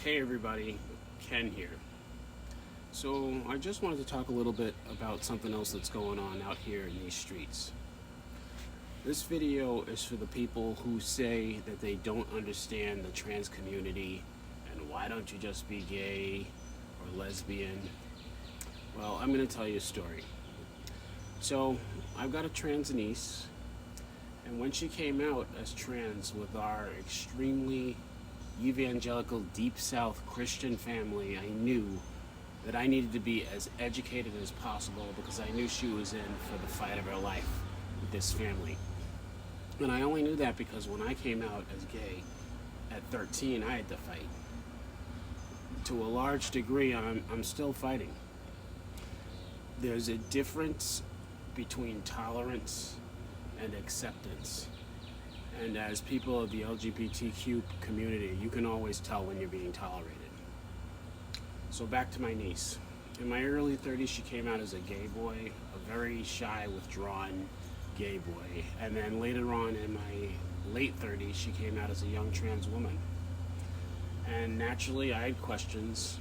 Hey everybody, Ken here. So I just wanted to talk a little bit about something else that's going on out here in these streets. This video is for the people who say that they don't understand the trans community and why don't you just be gay or lesbian. Well, I'm going to tell you a story. So I've got a trans niece, and when she came out as trans with our extremely evangelical deep south Christian family, I knew that I needed to be as educated as possible because I knew she was in for the fight of her life with this family. And I only knew that because when I came out as gay at 13, I had to fight. To a large degree, I'm still fighting. There's a difference between tolerance and acceptance. And as people of the LGBTQ community, you can always tell when you're being tolerated. So back to my niece. In my early 30s, she came out as a gay boy, a very shy, withdrawn gay boy. And then later on in my late 30s, she came out as a young trans woman. And naturally, I had questions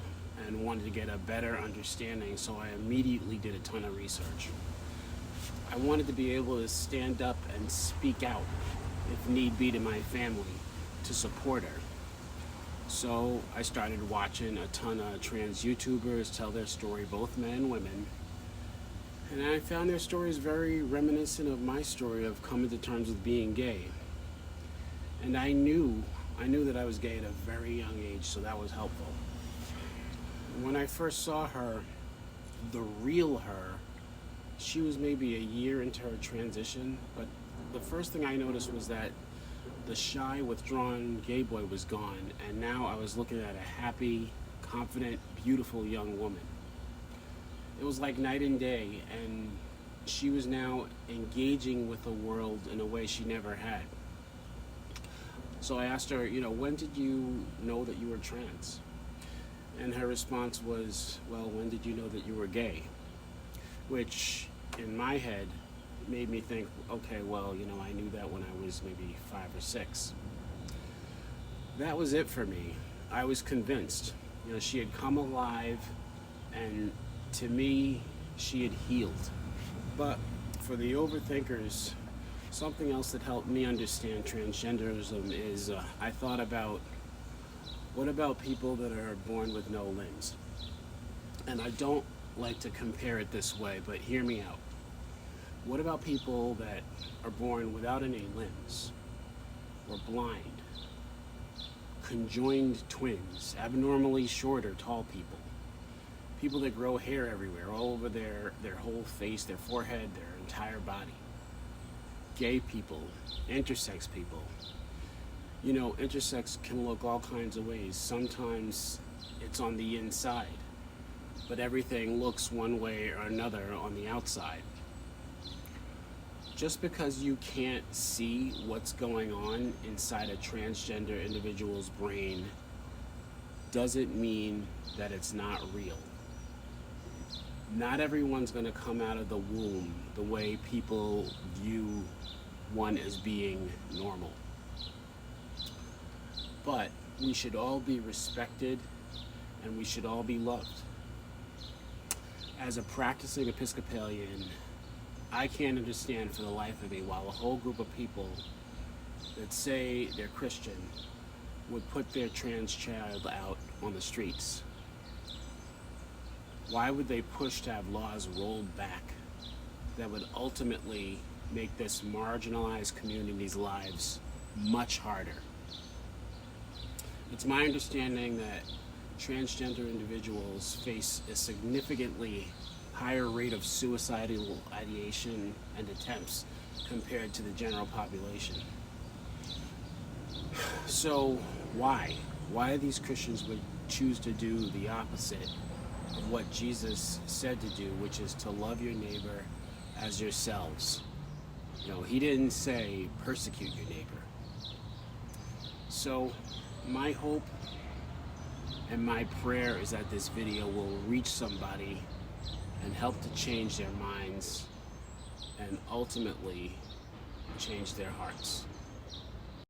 and wanted to get a better understanding, so I immediately did a ton of research. I wanted to be able to stand up and speak out, if need be, to my family to support her. So I started watching a ton of trans YouTubers tell their story, both men and women. And I found their stories very reminiscent of my story of coming to terms with being gay. And I knew that I was gay at a very young age, so that was helpful. When I first saw her, the real her, she was maybe a year into her transition, but the first thing I noticed was that the shy, withdrawn gay boy was gone, and now I was looking at a happy, confident, beautiful young woman. It was like night and day, and she was now engaging with the world in a way she never had. So I asked her, when did you know that you were trans? And her response was, well, when did you know that you were gay? Which, in my head, made me think, okay, well, I knew that when I was maybe 5 or 6. That was it for me. I was convinced. She had come alive, and to me, she had healed. But for the overthinkers, something else that helped me understand transgenderism is I thought about, what about people that are born with no limbs? And I don't like to compare it this way, but hear me out. What about people that are born without any limbs, or blind, conjoined twins, abnormally short or tall people, people that grow hair everywhere, all over their whole face, their forehead, their entire body, gay people, intersex people. Intersex can look all kinds of ways. Sometimes it's on the inside, but everything looks one way or another on the outside. Just because you can't see what's going on inside a transgender individual's brain doesn't mean that it's not real. Not everyone's going to come out of the womb the way people view one as being normal. But we should all be respected and we should all be loved. As a practicing Episcopalian, I can't understand for the life of me why a whole group of people that say they're Christian would put their trans child out on the streets. Why would they push to have laws rolled back that would ultimately make this marginalized community's lives much harder? It's my understanding that transgender individuals face a significantly higher rate of suicidal ideation and attempts compared to the general population. So why? Why these Christians would choose to do the opposite of what Jesus said to do, which is to love your neighbor as yourselves. He didn't say persecute your neighbor. So my hope and my prayer is that this video will reach somebody and help to change their minds and ultimately change their hearts.